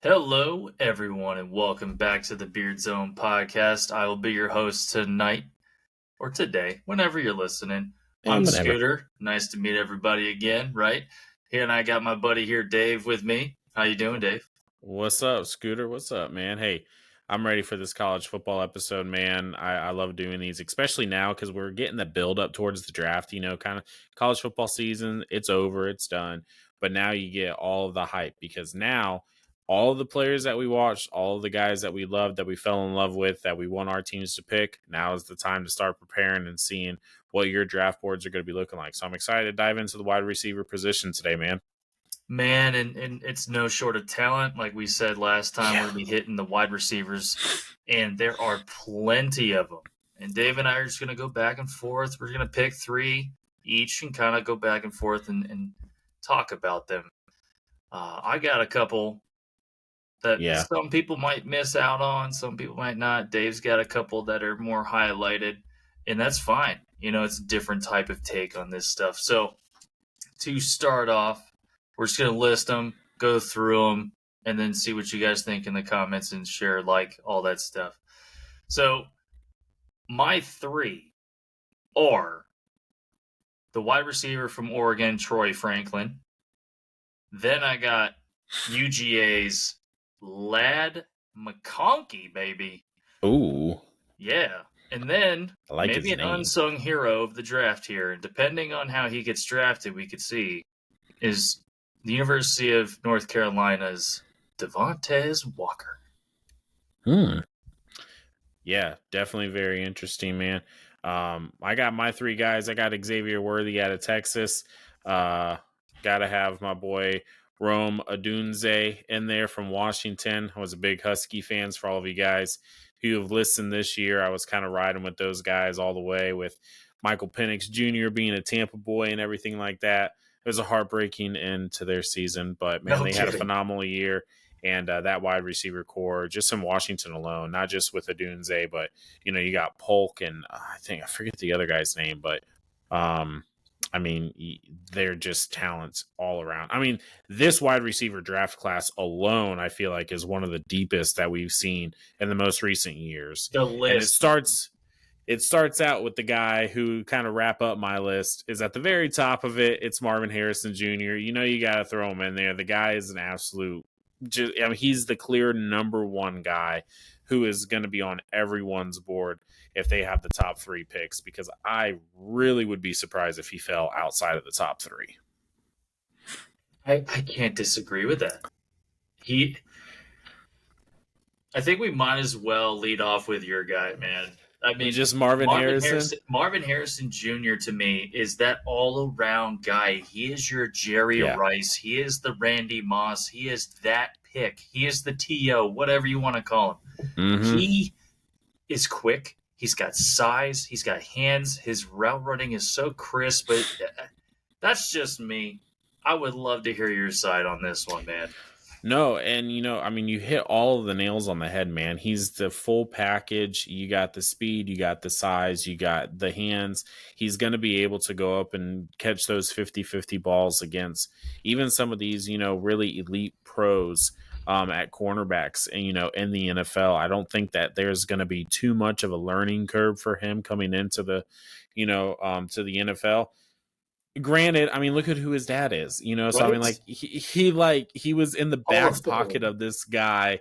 Hello, everyone, and welcome back to the BeardZone Podcast. I will be your host tonight, or today, whenever you're listening. I'm Whenever. Scooter. Nice to meet everybody again, right? Here, and I got my buddy here, Dave, with me. How you doing, Dave? What's up, Scooter? What's up, man? Hey, I'm ready for this college football episode, man. I love doing these, especially now because we're getting the build up towards the draft. Kind of college football season. It's over. It's done. But now you get all of the hype because now all of the players that we watched, all of the guys that we loved, that we fell in love with, that we want our teams to pick, now is the time to start preparing and seeing what your draft boards are going to be looking like. So I'm excited to dive into the wide receiver position today, man. Man, and it's no short of talent. Like we said last time, Yeah. we'll be hitting the wide receivers, and there are plenty of them. And Dave and I are just going to go back and forth. We're going to pick three each and kind of go back and forth and talk about them. I got a couple that some people might miss out on, some people might not. Dave's got a couple that are more highlighted, and that's fine. It's a different type of take on this stuff. So to start off, we're just going to list them, go through them, and then see what you guys think in the comments and share, all that stuff. So my three are the wide receiver from Oregon, Troy Franklin. Then I got UGA's Lad McConkey, baby. Ooh. Yeah. And then maybe an name. unsung hero of the draft here, depending on how he gets drafted, we could see, is the University of North Carolina's Devontae Walker. Yeah, definitely very interesting, man. I got my three guys. I got Xavier Worthy out of Texas. Got to have my boy Rome Odunze in there from Washington. I was a big Husky fans for all of you guys who have listened this year. I was kind of riding with those guys all the way, with Michael Penix Jr. being a Tampa boy and everything like that. It was a heartbreaking end to their season, but man, they had a phenomenal year. And that wide receiver core, just in Washington alone, not just with Odunze, but you got Polk and I forget the other guy's name, but they're just talents all around. I mean, this wide receiver draft class alone, I feel like, is one of the deepest that we've seen in the most recent years. The list. And it starts out with the guy who kind of wrap up my list is at the very top of it. It's Marvin Harrison Jr. You got to throw him in there. The guy is an absolute. He's the clear number one guy who is going to be on everyone's board if they have the top three picks, because I really would be surprised if he fell outside of the top three. I can't disagree with that. I think we might as well lead off with your guy, man. I mean, just Marvin Harrison. Marvin Harrison Jr. to me is that all-around guy. He is your Jerry Rice. He is the Randy Moss. He is that pick. He is the T.O., whatever you want to call him. Mm-hmm. He is quick. He's got size. He's got hands. His route running is so crisp. But that's just me. I would love to hear your side on this one, man. No, and you hit all of the nails on the head, man. He's the full package. You got the speed, you got the size, you got the hands. He's going to be able to go up and catch those 50-50 balls against even some of these, really elite pros at cornerbacks and, in the NFL. I don't think that there's going to be too much of a learning curve for him coming into the, to the NFL. Granted, I mean, look at who his dad is, so right? I mean, he was in the back pocket of this guy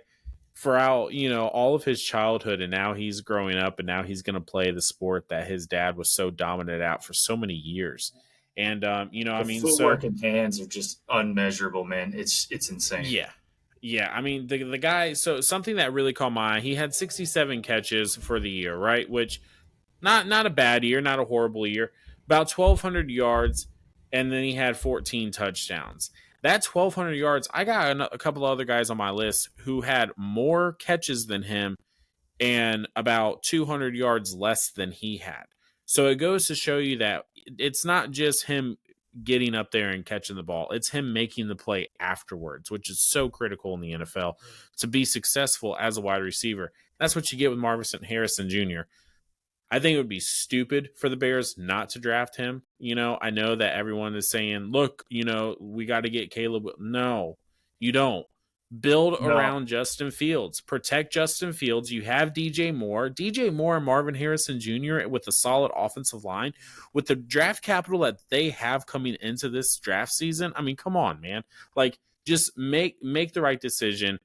throughout, all of his childhood, and now he's growing up, and now he's going to play the sport that his dad was so dominant at for so many years. And footwork and hands are just unmeasurable, man. It's insane. Yeah. I mean, the guy. So something that really caught my eye, he had 67 catches for the year, right? Which not a bad year, not a horrible year. About 1,200 yards, and then he had 14 touchdowns. That 1,200 yards, I got a couple other guys on my list who had more catches than him and about 200 yards less than he had. So it goes to show you that it's not just him getting up there and catching the ball. It's him making the play afterwards, which is so critical in the NFL to be successful as a wide receiver. That's what you get with Marvin Harrison Jr. I think it would be stupid for the Bears not to draft him. I know that everyone is saying, look, we got to get Caleb. No, you don't. Build No. around Justin Fields. Protect Justin Fields. You have DJ Moore. DJ Moore and Marvin Harrison Jr. with a solid offensive line. With the draft capital that they have coming into this draft season, I mean, come on, man. Like, just make the right decision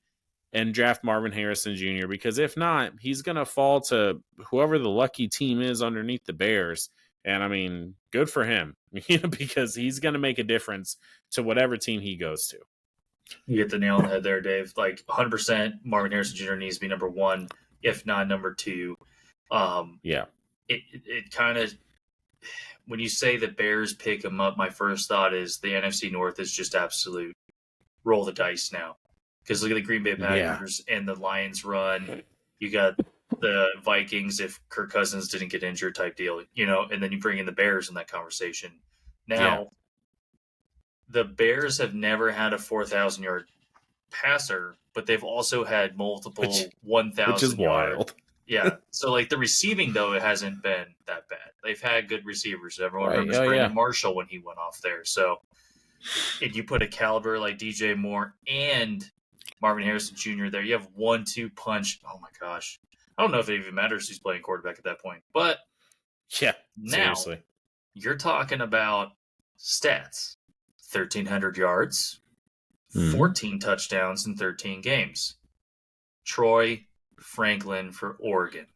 and draft Marvin Harrison Jr. Because if not, he's going to fall to whoever the lucky team is underneath the Bears. And, I mean, good for him, because he's going to make a difference to whatever team he goes to. You hit the nail on the head there, Dave. Like 100%, Marvin Harrison Jr. needs to be number one, if not number two. Yeah. It kind of, when you say the Bears pick him up, my first thought is the NFC North is just absolute roll the dice now. Because look at the Green Bay Packers and the Lions run. You got the Vikings if Kirk Cousins didn't get injured type deal, and then you bring in the Bears in that conversation. Now, the Bears have never had a 4,000-yard passer, but they've also had multiple 1,000 which is wild. Yeah. So, like, the receiving, though, it hasn't been that bad. They've had good receivers. Everyone remembers Brandon Marshall when he went off there. So, if you put a caliber like DJ Moore and Marvin Harrison Jr. there, you have 1-2 punch. Oh, my gosh. I don't know if it even matters who's playing quarterback at that point. But now seriously, you're talking about stats. 1,300 yards, 14 touchdowns in 13 games. Troy Franklin for Oregon.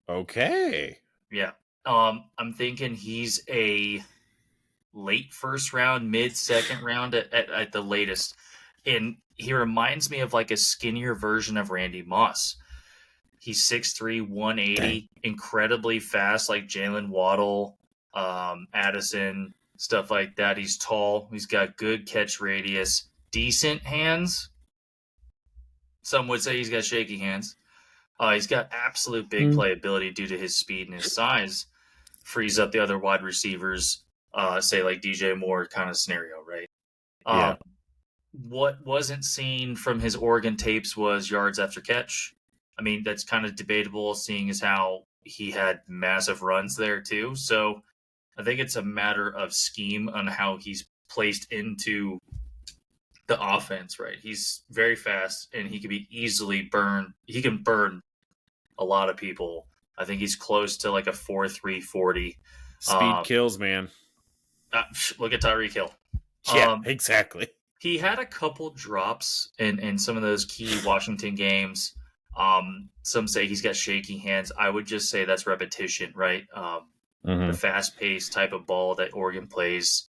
Okay. Yeah. I'm thinking he's a late first round, mid second round at the latest. And he reminds me of like a skinnier version of Randy Moss. He's 6'3", 180, incredibly fast, like Jalen Waddle, Addison, stuff like that. He's tall. He's got good catch radius, decent hands. Some would say he's got shaky hands. He's got absolute big playability due to his speed and his size. Frees up the other wide receivers, say like DJ Moore kind of scenario, right? What wasn't seen from his Oregon tapes was yards after catch. I mean, that's kind of debatable, seeing as how he had massive runs there too. So I think it's a matter of scheme on how he's placed into the offense, right? He's very fast, and he can be easily burned. He can burn a lot of people. I think he's close to like a 4.3 40. Speed kills, man. Look at Tyreek Hill. Yeah, exactly. He had a couple drops in some of those key Washington games. Some say he's got shaky hands. I would just say that's repetition, right? The fast-paced type of ball that Oregon plays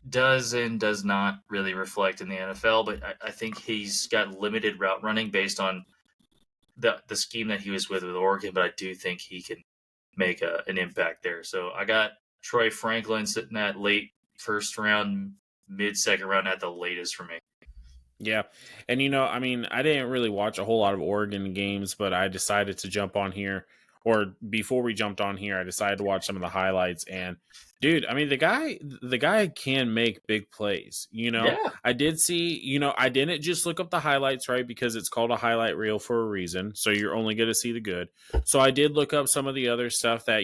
does and does not really reflect in the NFL, but I think he's got limited route running based on the scheme that he was with Oregon, but I do think he can make an impact there. So I got Troy Franklin sitting at late first round, mid-second round at the latest for me. Yeah. And, I mean, I didn't really watch a whole lot of Oregon games, but I decided to jump on here. Or before we jumped on here, I decided to watch some of the highlights. And, dude, I mean, the guy can make big plays. I did see, I didn't just look up the highlights, right? Because it's called a highlight reel for a reason. So you're only going to see the good. So I did look up some of the other stuff that,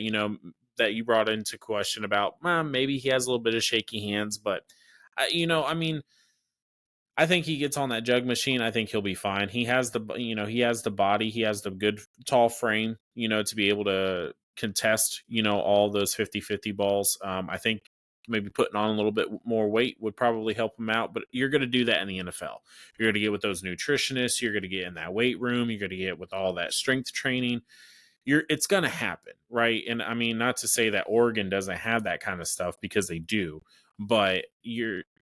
that you brought into question about, maybe he has a little bit of shaky hands. But, I mean, I think he gets on that jug machine. I think he'll be fine. He has the body. He has the good tall frame, to be able to contest, all those 50-50 balls. I think maybe putting on a little bit more weight would probably help him out, but you're going to do that in the NFL. You're going to get with those nutritionists. You're going to get in that weight room. You're going to get with all that strength training. It's going to happen, right? And I mean, not to say that Oregon doesn't have that kind of stuff, because they do, but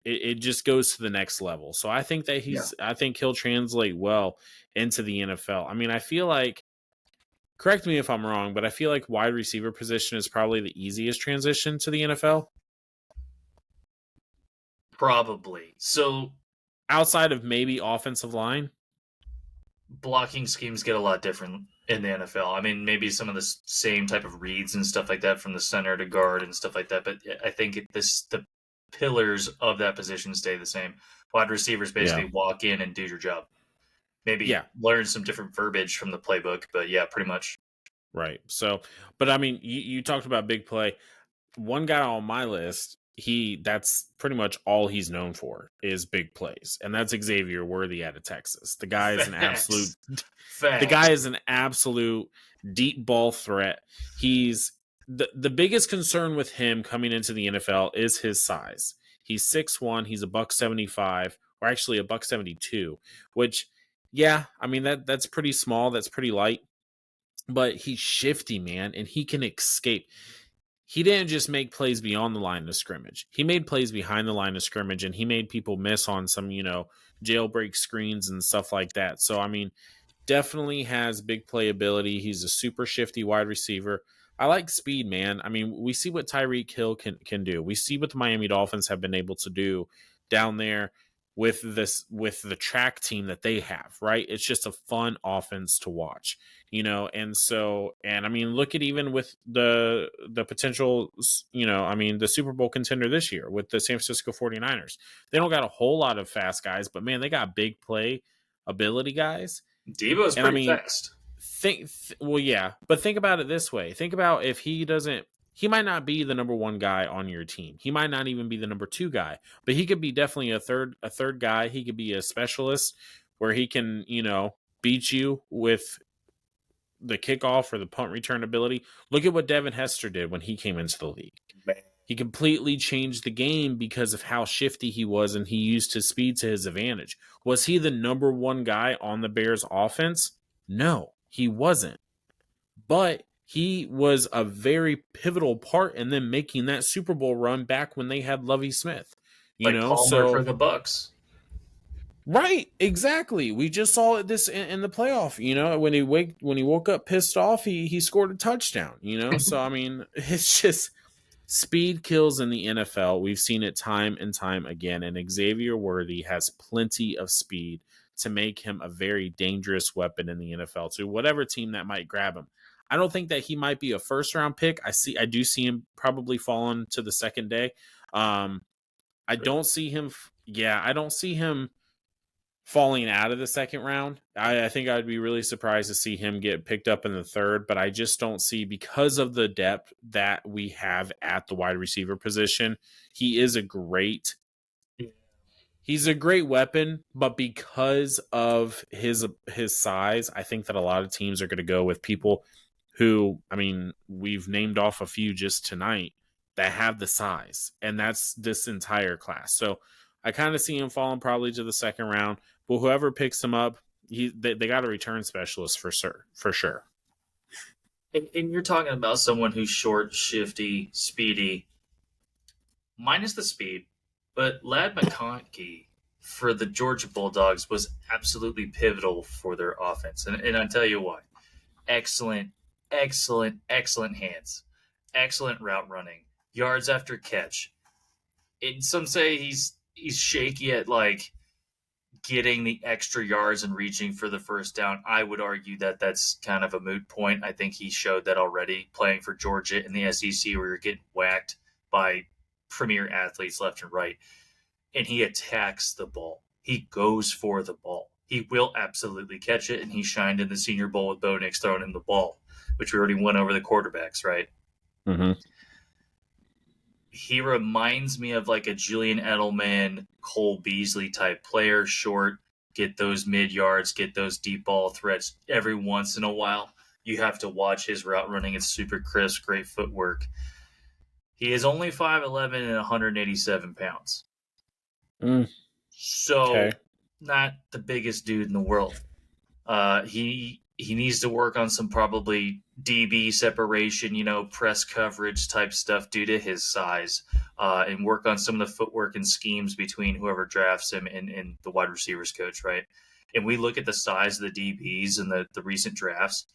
it just goes to the next level. So I think that I think he'll translate well into the NFL. I mean, I feel like, correct me if I'm wrong, but I feel like wide receiver position is probably the easiest transition to the NFL. Probably. So outside of maybe offensive line, blocking schemes get a lot different in the NFL. I mean, maybe some of the same type of reads and stuff like that from the center to guard and stuff like that. But I think the pillars of that position stay the same. Wide receivers basically walk in and do your job. Maybe learn some different verbiage from the playbook, but yeah, pretty much. Right. So, but I mean, you talked about big play. One guy on my list, that's pretty much all he's known for is big plays. And that's Xavier Worthy out of Texas. The guy is Facts. the guy is an absolute deep ball threat. He's the biggest concern with him coming into the NFL is his size. He's 6'1", he's a $175, or actually a $172, which, yeah, I mean that's pretty small, that's pretty light, but he's shifty, man, and he can escape. He didn't just make plays beyond the line of scrimmage. He made plays behind the line of scrimmage, and he made people miss on some, jailbreak screens and stuff like that. So, I mean, definitely has big playability. He's a super shifty wide receiver. I like speed, man. I mean, we see what Tyreek Hill can do. We see what the Miami Dolphins have been able to do down there with the track team that they have, right? It's just a fun offense to watch, and I mean, look at even with the potential, the Super Bowl contender this year with the San Francisco 49ers. They don't got a whole lot of fast guys, but man, they got big play ability guys. Debo's And pretty fast. But think about it this way. Think about if he might not be the number one guy on your team. He might not even be the number two guy, but he could be definitely a third guy. He could be a specialist where he can, beat you with the kickoff or the punt return ability. Look at what Devin Hester did when he came into the league. Man. He completely changed the game because of how shifty he was, and he used his speed to his advantage. Was he the number one guy on the Bears offense? No, he wasn't. But he was a very pivotal part in them making that Super Bowl run back when they had Lovie Smith. Palmer for the Bucks. Right, exactly. We just saw this in the playoff. When he woke up pissed off, he scored a touchdown. So I mean, it's just speed kills in the NFL. We've seen it time and time again, and Xavier Worthy has plenty of speed to make him a very dangerous weapon in the NFL to whatever team that might grab him. I don't think that he might be a first round pick. I do see him probably falling to the second day. I don't see him. I don't see him falling out of the second round. I think I'd be really surprised to see him get picked up in the third, but I just don't see, because of the depth that we have at the wide receiver position, he's a great weapon, but because of his size, I think that a lot of teams are going to go with people who, I mean, we've named off a few just tonight that have the size, and that's this entire class. So I kind of see him falling probably to the second round, but whoever picks him up, they got a return specialist for sure. And you're talking about someone who's short, shifty, speedy, minus the speed, but Lad McConkey for the Georgia Bulldogs was absolutely pivotal for their offense. And I'll tell you why. Excellent hands, excellent route running, yards after catch. And some say he's shaky at getting the extra yards and reaching for the first down. I would argue that that's kind of a moot point. I think he showed that already playing for Georgia in the SEC, where you're getting whacked by premier athletes left and right. And he attacks the ball. He goes for the ball. He will absolutely catch it, and he shined in the Senior Bowl with Bo Nix throwing him the ball, which we already went over the quarterbacks, right? Mm-hmm. He reminds me of a Julian Edelman, Cole Beasley type player, short, get those mid yards, get those deep ball threats every once in a while. You have to watch his route running. It's super crisp, great footwork. He is only 5'11" and 187 pounds. So, not the biggest dude in the world. He needs to work on some probably DB separation, press coverage type stuff due to his size, and work on some of the footwork and schemes between whoever drafts him and the wide receivers coach, right? And we look at the size of the DBs in the recent drafts.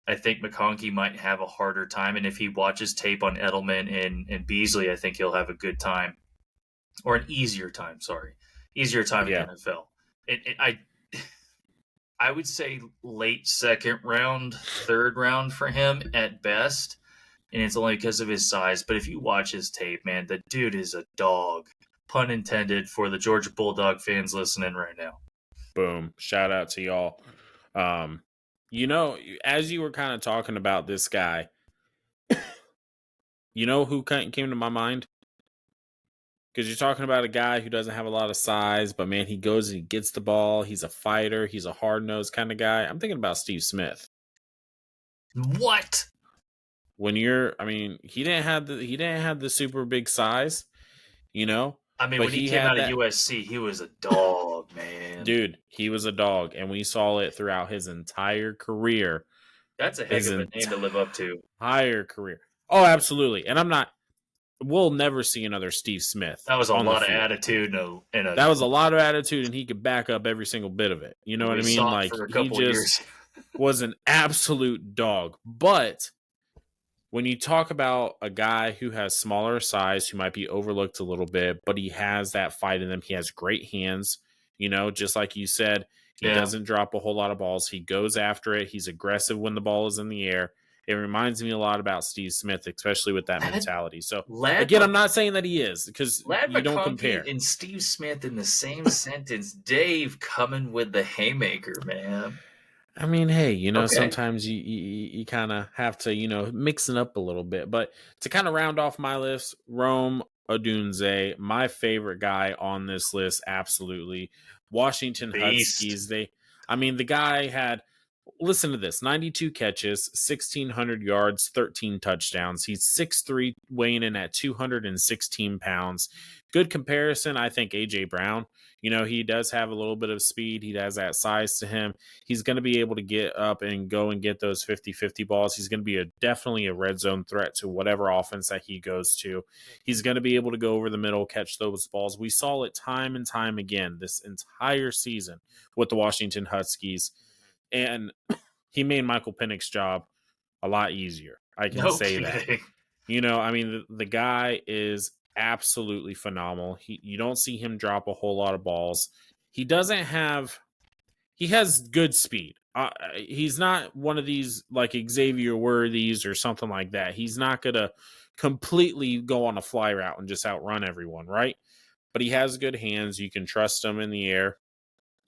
I think McConkey might have a harder time, and if he watches tape on Edelman and Beasley, I think he'll have a good time, or an easier time. In the NFL. I would say late second round, third round for him at best, and it's only because of his size. But if you watch his tape, man, the dude is a dog. Pun intended for the Georgia Bulldog fans listening right now. Boom. Shout out to y'all. As you were kind of talking about this guy, You know who came to my mind? Because you're talking about a guy who doesn't have a lot of size, but man, he goes and he gets the ball. He's a fighter. He's a hard-nosed kind of guy. I'm thinking about Steve Smith. What? He didn't have the super big size, you know. I mean, when he came out of USC, he was a dog, man. Dude, he was a dog, and we saw it throughout his entire career. That's a heck of a name to live up to. Entire career. Oh, absolutely. And we'll never see another Steve Smith. That was a lot of attitude. That was a lot of attitude, and he could back up every single bit of it. You know what I mean? Like, he just was an absolute dog. But when you talk about a guy who has smaller size, who might be overlooked a little bit, but he has that fight in him, he has great hands, you know, just like you said, he doesn't drop a whole lot of balls. He goes after it. He's aggressive when the ball is in the air. It reminds me a lot about Steve Smith, especially with that mentality. So, again, I'm not saying that he is, because you don't compare. And Steve Smith in the same sentence. Dave coming with the haymaker, man. I mean, hey, you know, sometimes you kind of have to, you know, mix it up a little bit. But to kind of round off my list, Rome Odunze, my favorite guy on this list, absolutely. Washington Huskies. The guy had, listen to this, 92 catches, 1,600 yards, 13 touchdowns. He's 6'3", weighing in at 216 pounds. Good comparison, I think, A.J. Brown. You know, he does have a little bit of speed. He has that size to him. He's going to be able to get up and go and get those 50-50 balls. He's going to be definitely a red zone threat to whatever offense that he goes to. He's going to be able to go over the middle, catch those balls. We saw it time and time again this entire season with the Washington Huskies. And he made Michael Penix's job a lot easier. I can say that. You know, I mean, the guy is absolutely phenomenal. You don't see him drop a whole lot of balls. He has good speed. He's not one of these like Xavier Worthies or something like that. He's not going to completely go on a fly route and just outrun everyone, right? But he has good hands. You can trust him in the air.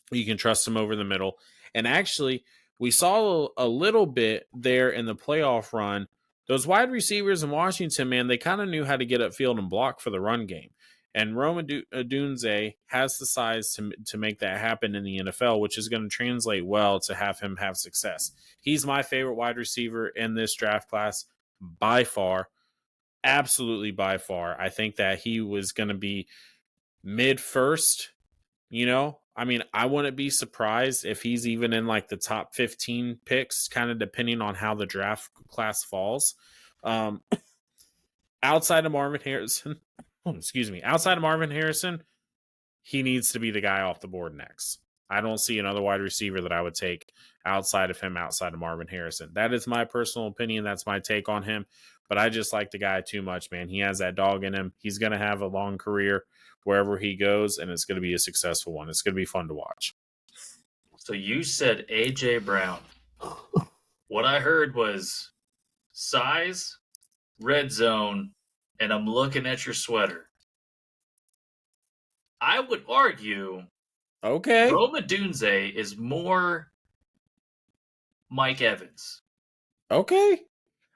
You can trust him over the middle. And actually, we saw a little bit there in the playoff run. Those wide receivers in Washington, man, they kind of knew how to get upfield and block for the run game. And Rome Odunze has the size to make that happen in the NFL, which is going to translate well to have him have success. He's my favorite wide receiver in this draft class by far. Absolutely by far. I think that he was going to be mid-first, you know. I mean, I wouldn't be surprised if he's even in like the top 15 picks, kind of depending on how the draft class falls. Outside of Marvin Harrison, he needs to be the guy off the board next. I don't see another wide receiver that I would take outside of him, outside of Marvin Harrison. That is my personal opinion. That's my take on him. But I just like the guy too much, man. He has that dog in him. He's going to have a long career wherever he goes, and it's going to be a successful one. It's going to be fun to watch. So you said A.J. Brown. What I heard was size, red zone, and I'm looking at your sweater. I would argue Rome Odunze is more Mike Evans. Okay.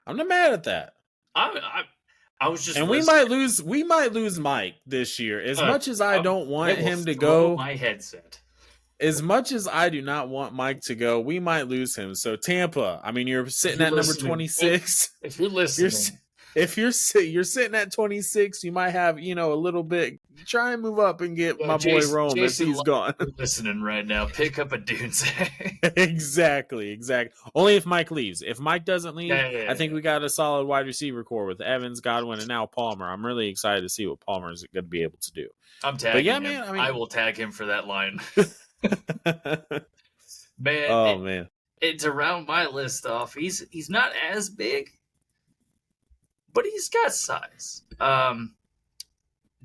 I'm not mad at that. I was just, and listening. we might lose Mike this year. As much as I don't want him to go, my headset. As much as I do not want Mike to go, we might lose him. So Tampa, I mean, you're sitting at number 26. If you're listening, if you're sitting at 26, you might have, you know, a little bit. Try and move up and get my boy Rome if he's gone. Listening right now, pick up Odunze. Exactly. Only if Mike leaves. If Mike doesn't leave, I think we got a solid wide receiver core with Evans, Godwin, and now Palmer. I'm really excited to see what Palmer is going to be able to do. I'm tagging him. Man, I will tag him for that line. Man, to round my list off, he's not as big, but he's got size.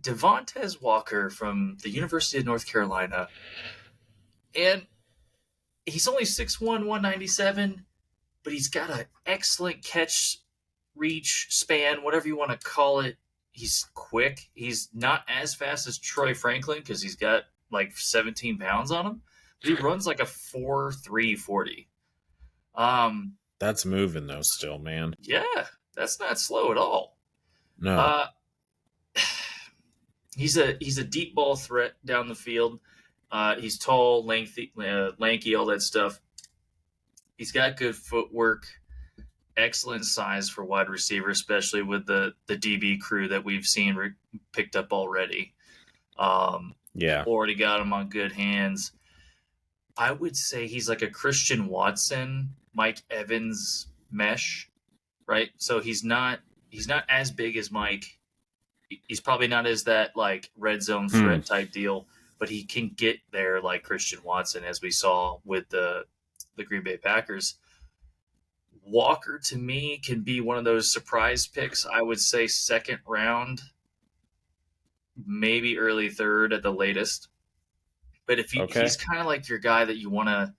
Devontae Walker from the University of North Carolina, and he's only 6'1", 197, but he's got an excellent catch, reach, span, whatever you want to call it. He's quick. He's not as fast as Troy Franklin because he's got like 17 pounds on him. But he runs like a 4.3 40. That's moving though still, man. Yeah, that's not slow at all. No. Uh, he's a deep ball threat down the field. He's tall, lanky, all that stuff. He's got good footwork, excellent size for wide receiver, especially with the DB crew that we've seen picked up already. Yeah. Already got him on good hands. I would say he's like a Christian Watson, Mike Evans mesh, right? So he's not as big as Mike. He's probably not as that like red zone threat type deal, but he can get there like Christian Watson, as we saw with the Green Bay Packers. Walker, to me, can be one of those surprise picks. I would say second round, maybe early third at the latest. But if he's kind of like your guy that you want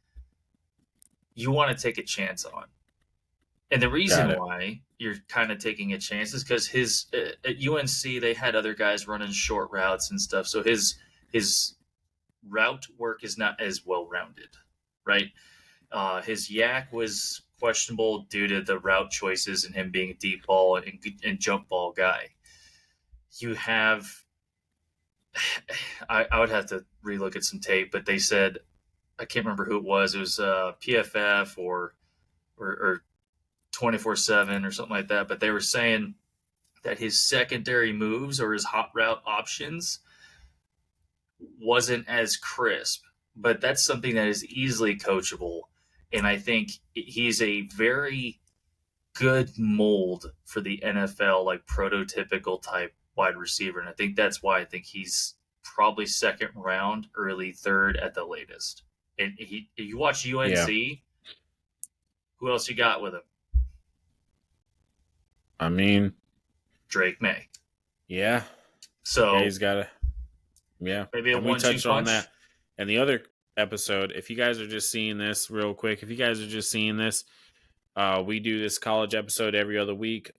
to take a chance on. And the reason why you're kind of taking a chance is because his at UNC they had other guys running short routes and stuff, so his route work is not as well rounded, right? His yak was questionable due to the route choices and him being a deep ball and jump ball guy. You have, I would have to relook at some tape, but they said, I can't remember who it was. It was PFF or 24/7 or something like that. But they were saying that his secondary moves or his hot route options wasn't as crisp. But that's something that is easily coachable. And I think he's a very good mold for the NFL, like prototypical type wide receiver. And I think that's why I think he's probably second round, early third at the latest. And you watch UNC, who else you got with him? I mean, Drake May. Yeah. So he's got a maybe a and we 1-2 touched punch on that in the other episode. If you guys are just seeing this real quick, we do this college episode every other week.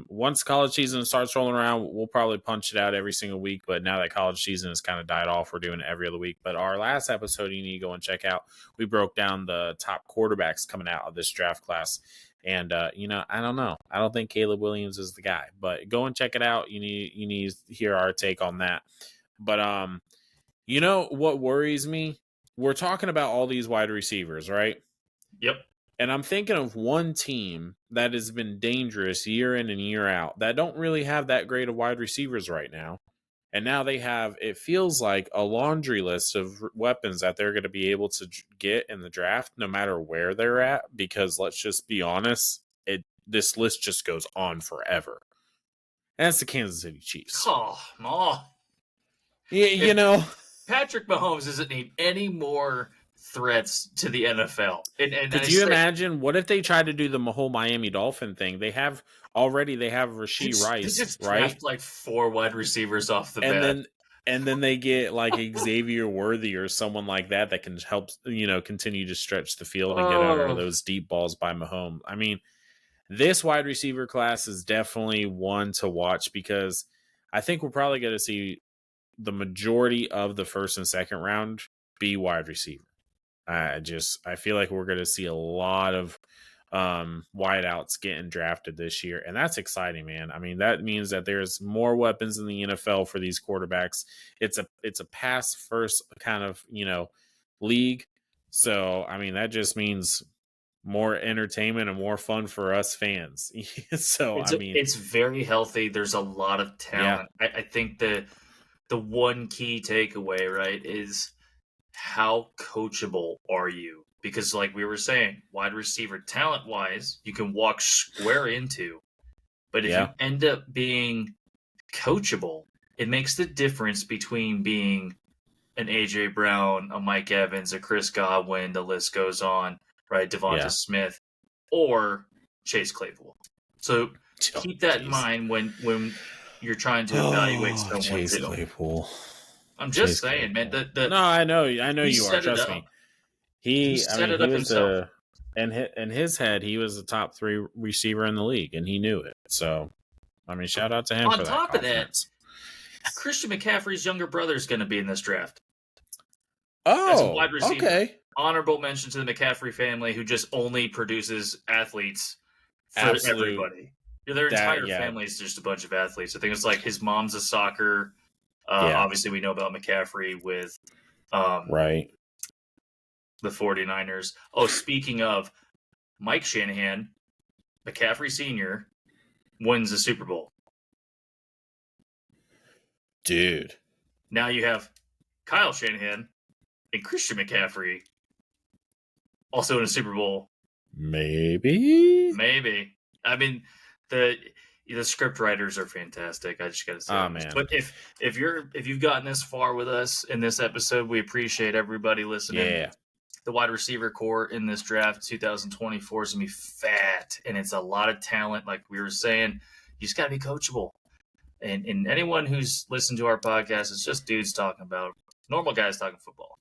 Once college season starts rolling around, we'll probably punch it out every single week. But now that college season has kind of died off, we're doing it every other week. But our last episode, you need to go and check out. We broke down the top quarterbacks coming out of this draft class. And, I don't know. I don't think Caleb Williams is the guy. But go and check it out. You need to hear our take on that. But, what worries me? We're talking about all these wide receivers, right? Yep. And I'm thinking of one team that has been dangerous year in and year out that don't really have that great of wide receivers right now. And now they have, it feels like, a laundry list of weapons that they're going to be able to get in the draft no matter where they're at. Because let's just be honest, this list just goes on forever. And that's the Kansas City Chiefs. Oh, Yeah, Patrick Mahomes doesn't need any more threats to the NFL. And could you imagine what if they tried to do the whole Miami Dolphin thing? They have Rashee Rice, they just right? draft like 4 wide receivers off the bat. And then they get like Xavier Worthy or someone like that can help, continue to stretch the field and get under those deep balls by Mahomes. I mean, this wide receiver class is definitely one to watch because I think we're probably going to see the majority of the first and second round be wide receiver. I feel like we're going to see a lot of wideouts getting drafted this year, and that's exciting, man. I mean, that means that there's more weapons in the NFL for these quarterbacks. It's a pass first kind of league, so I mean that just means more entertainment and more fun for us fans. So it's very healthy. There's a lot of talent. Yeah. I think the one key takeaway, right, is how coachable are you? Because like we were saying, wide receiver talent-wise, you can walk square into. But if you end up being coachable, it makes the difference between being an A.J. Brown, a Mike Evans, a Chris Godwin, the list goes on, right? Devonta Smith, or Chase Claypool. So keep that in mind when you're trying to evaluate someone. Chase Claypool. I'm just saying, man. No, I know you are. Trust me. He was in his head, he was a top 3 receiver in the league, and he knew it. So, I mean, shout out to him. On top of that, Christian McCaffrey's younger brother is going to be in this draft. As a wide receiver. Okay. Honorable mention to the McCaffrey family, who just only produces athletes for everybody. Their entire family is just a bunch of athletes. I think it's like his mom's a soccer. Yeah. Obviously, we know about McCaffrey with right. the 49ers. Oh, speaking of Mike Shanahan, McCaffrey Sr. wins the Super Bowl. Dude. Now you have Kyle Shanahan and Christian McCaffrey also in a Super Bowl. Maybe. I mean, the script writers are fantastic. I just got to say. Oh, man. But if you've gotten this far with us in this episode, we appreciate everybody listening. Yeah. The wide receiver core in this draft 2024 is going to be fat, and it's a lot of talent. Like we were saying, you just got to be coachable. And anyone who's listened to our podcast is just dudes talking about normal guys talking football.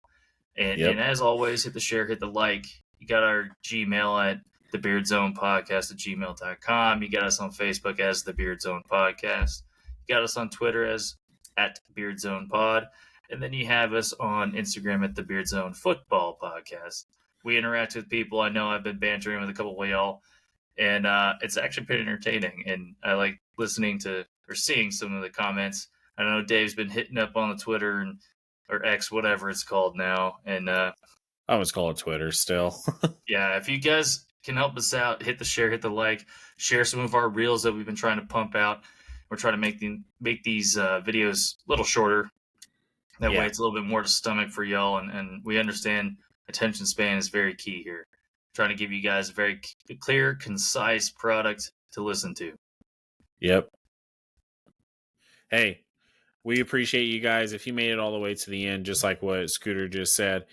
And as always, hit the share, hit the like. You got our Gmail at the BeardZone Podcast at gmail.com. You got us on Facebook as the BeardZone Podcast. You got us on Twitter as at BeardZone Pod. And then you have us on Instagram at the BeardZone Football Podcast. We interact with people. I know I've been bantering with a couple of y'all, and it's actually pretty entertaining. And I like listening to or seeing some of the comments. I know Dave's been hitting up on the Twitter or X, whatever it's called now. And I always call it Twitter still. Yeah, if you guys can help us out, hit the share, hit the like, share some of our reels that we've been trying to pump out. We're trying to make these videos a little shorter. That way it's a little bit more to stomach for y'all, and we understand attention span is very key here. Trying to give you guys a very clear, concise product to listen to. Yep. Hey, we appreciate you guys. If you made it all the way to the end, just like what Scooter just said,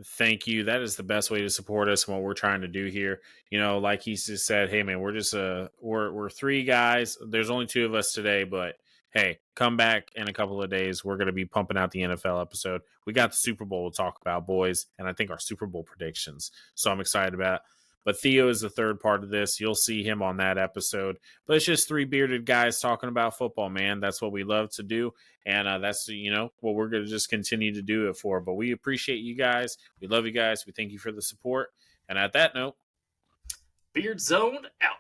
thank you. That is the best way to support us and what we're trying to do here. You know, like he just said, hey man, we're just we're three guys. There's only two of us today, but hey, come back in a couple of days. We're going to be pumping out the NFL episode. We got the Super Bowl to talk about, boys, and I think our Super Bowl predictions. So I'm excited about it. But Theo is the third part of this. You'll see him on that episode. But it's just three bearded guys talking about football, man. That's what we love to do. And that's, what we're going to just continue to do it for. But we appreciate you guys. We love you guys. We thank you for the support. And at that note, BeardZone out.